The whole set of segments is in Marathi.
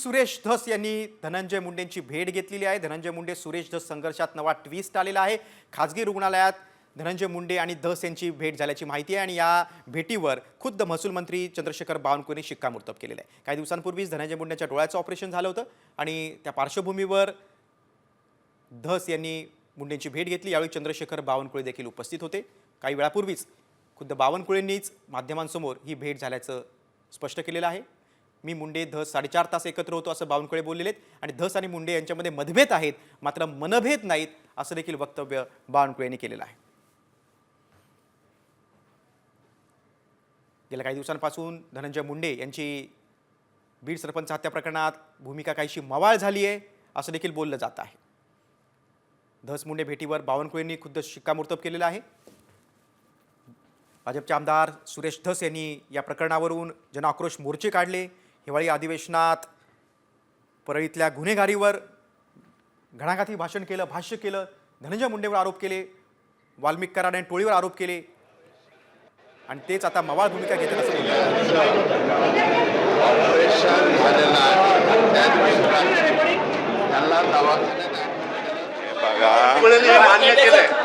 सुरेश धस यांनी धनंजय मुंडेंची भेट घेतलेली आहे। धनंजय मुंडे सुरेश धस संघर्षात नवा ट्विस्ट आलेला आहे। खाजगी रुग्णालयात धनंजय मुंडे आणि धस यांची भेट झाल्याची माहिती आहे आणि या भेटीवर खुद्द महसूल मंत्री चंद्रशेखर बावनकुळेंनी शिक्कामोर्तब केलेलं आहे। काही दिवसांपूर्वीच धनंजय मुंडेंच्या डोळ्याचं ऑपरेशन झालं होतं आणि त्या पार्श्वभूमीवर धस यांनी मुंडेंची भेट घेतली। यावेळी चंद्रशेखर बावनकुळे देखील उपस्थित होते। काही वेळापूर्वीच खुद्द बावनकुळेंनीच माध्यमांसमोर ही भेट झाल्याचं स्पष्ट केलेलं आहे। मी मुंडे धस 4.5 तास एकत्र होतो असं बावनकुळे बोललेले आहेत आणि धस आणि मुंडे यांच्यामध्ये मतभेद आहेत मात्र मनभेद नाहीत असं देखील वक्तव्य बावनकुळेंनी केलेलं आहे। गेल्या काही दिवसांपासून धनंजय मुंडे यांची बीड सरपंच हत्या प्रकरणात भूमिका काहीशी मवाळ झाली आहे असं देखील बोललं जात आहे। धस मुंडे भेटीवर बावनकुळेंनी खुद्द शिक्कामोर्तब केलेलं आहे। भाजपचे आमदार सुरेश धस यांनी या प्रकरणावरून जनआक्रोश मोर्चे काढले। हिवाळी अधिवेशनात परळीतल्या गुन्हेगारीवर घणाघाती भाषण केलं, भाष्य केलं, धनंजय मुंडेवर आरोप केले, वाल्मिक कराड आणि टोळीवर आरोप केले आणि तेच आता मवाळ भूमिका घेतील असं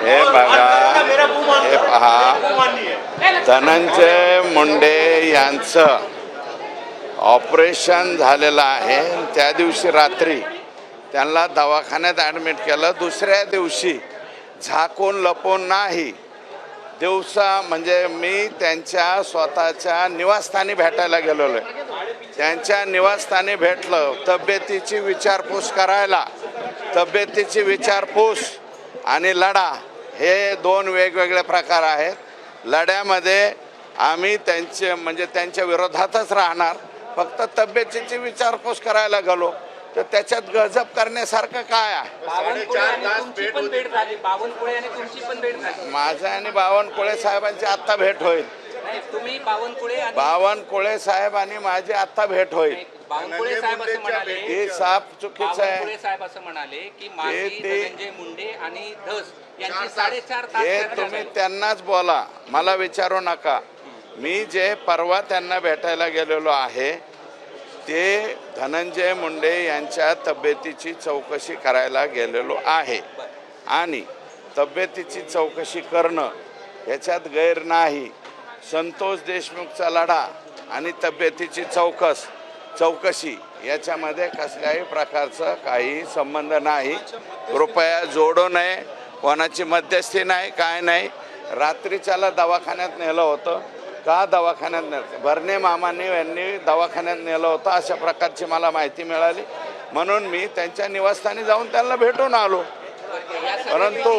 हे पहा, धनंजय मुंडे यांचं ऑपरेशन झालेलं आहे। त्या दिवशी रात्री त्यांना दवाखान्यात ॲडमिट केलं। दुसऱ्या दिवशी झाकून लपून नाही, दिवसा म्हणजे मी त्यांच्या स्वतःच्या निवासस्थानी भेटायला गेलेलो आहे। त्यांच्या निवासस्थानी भेटलं, तब्येतीची विचारपूस करायला। तब्येतीची विचारपूस आणि लढा हे दोन वेगवेगळे प्रकार आहेत। लढ्यामध्ये आम्ही त्यांच्या विरोधातच राहणार। फक्त तब्येतीची विचारपूस करायला गेलो तर त्याच्यात गजब करण्यासारखं काय आहे? माझा आणि बावनकुळे साहेबांची आत्ता भेट होईल। बावनकुळे साहेब आणि माझी आत्ता भेट होईल। बावनकुळे साहेब असं म्हणाले, ते साफ चुकीचं आहे। बावनकुळे साहेब असं म्हणाले की धनंजय मुंडे आणि धस यांची 4.5 तास हे तुम्ही त्यांनाच बोला, मला विचारू नका। मी जे परवा त्यांना भेटायला गेलेलो आहे ते धनंजय मुंडे यांच्या तब्येतीची चौकशी करायला गेलेलो आहे आणि तब्येतीची चौकशी करणं याच्यात गैर नाही। संतोष देशमुखचा लढा आणि तब्येतीची चौकशी याच्यामध्ये कसल्याही प्रकारचा काही संबंध नाही। कृपया जोडू नये, कोणाची मध्यस्थी नाही, काय नाही। रात्रीच्याला दवाखान्यात नेलं होतं का? दवाखान्यात नेलं, भरणे मामांनी यांनी दवाखान्यात नेलं होतं अशा प्रकारची मला माहिती मिळाली म्हणून मी त्यांच्या निवासस्थानी जाऊन त्यांना भेटून आलो। परंतु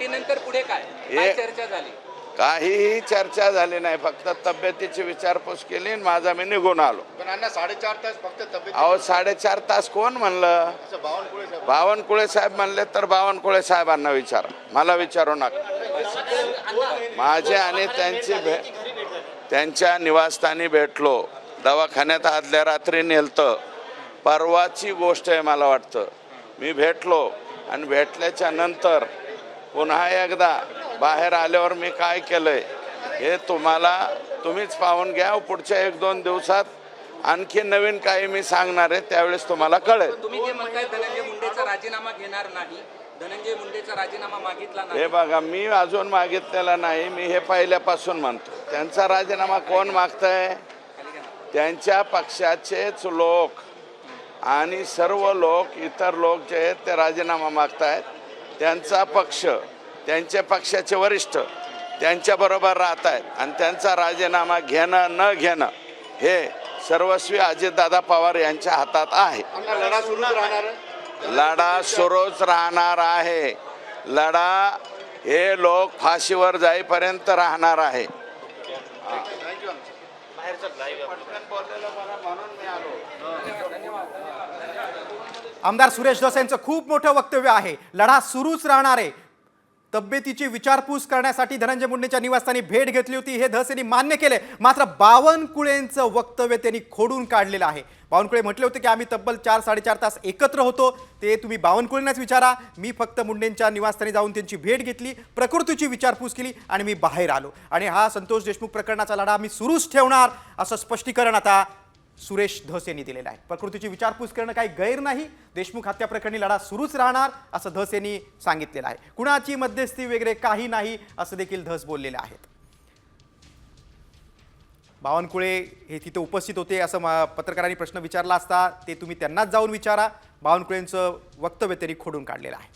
नंतर पुढे काय चर्चा झाली? काहीही चर्चा झाली नाही, फक्त तब्येतीची विचारपूस केली आणि माझा मी निघून आलो। 4.5 तास फक्त तब्येत? अहो 4.5 तास कोण म्हणलं? बावनकुळे साहेब म्हणले तर बावनकुळे साहेबांना विचारा, मला विचारू नका। माझे आणि त्यांची भेट त्यांच्या निवासस्थानी भेटलो, दवाखान्यात आदल्या रात्री नेलतं। परवाची गोष्ट आहे मला वाटतं। मी भेटलो आणि भेटल्याच्या नंतर पुन्हा एकदा बाहेर आल्यावर मी काय केलंय हे तुम्हीच पाहून घ्या। पुढच्या 1-2 दिवसात आणखी नवीन काही मी सांगणार आहे, त्यावेळेस तुम्हाला कळेल। तुम्ही जे म्हणताय धनंजय मुंडेचा राजीनामा घेणार नाही, धनंजय मुंडेचा राजीनामा मागितला नाही, हे बघा, मी अजून मागितलेला नाही। मी हे पहिल्यापासून म्हणतो, त्यांचा राजीनामा कोण मागतंय? त्यांच्या पक्षाचेच लोक आणि सर्व लोक, इतर लोक जे आहेत ते राजीनामा मागतायत। त्यांचा पक्ष, त्यांच्या पक्षाचे वरिष्ठ त्यांच्याबरोबर राहत आहेत आणि त्यांचा राजीनामा घेणं न घेणं हे सर्वस्वी अजितदादा पवार यांच्या हातात आहे। लढा सुरूच राहणार आहे। लढा हे लोक फाशीवर जाईपर्यंत राहणार आहे। आमदार सुरेश धस यांचं खूप मोठं वक्तव्य आहे। लढा सुरूच राहणार आहे। तब्येतीची विचारपूस करण्यासाठी धनंजय मुंडेंच्या निवासस्थानी भेट घेतली होती हे धस यांनी मान्य केले, मात्र बावनकुळेंचं वक्तव्य त्यांनी खोडून काढलेलं आहे। बावनकुळे म्हटले होते की आम्ही तब्बल 4-4.5 तास एकत्र होतो, ते तुम्ही बावनकुळेंनाच विचारा। मी फक्त मुंडेंच्या निवासस्थानी जाऊन त्यांची भेट घेतली, प्रकृतीची विचारपूस केली आणि मी बाहेर आलो आणि हा संतोष देशमुख प्रकरणाचा लढा मी सुरूच ठेवणार असं स्पष्टीकरण आता सुरेश धस यांनी दिलेला आहे. प्रकृतीची विचारपूस करणं काही गैर नाही. देशमुख हत्या प्रकरणी लढा सुरूच राहणार असं धस यांनी सांगितलेलं आहे. कुणाची मध्यस्थी वगैरे काही नाही असं देखील धस बोललेले आहेत. बावनकुळे हे तिथे उपस्थित होते असं पत्रकारांनी प्रश्न विचारला असता ते तुम्ही त्यांनाच जाऊन विचारा. बावनकुळेंचं वक्तव्य त्यांनी खोडून काढलेलं आहे.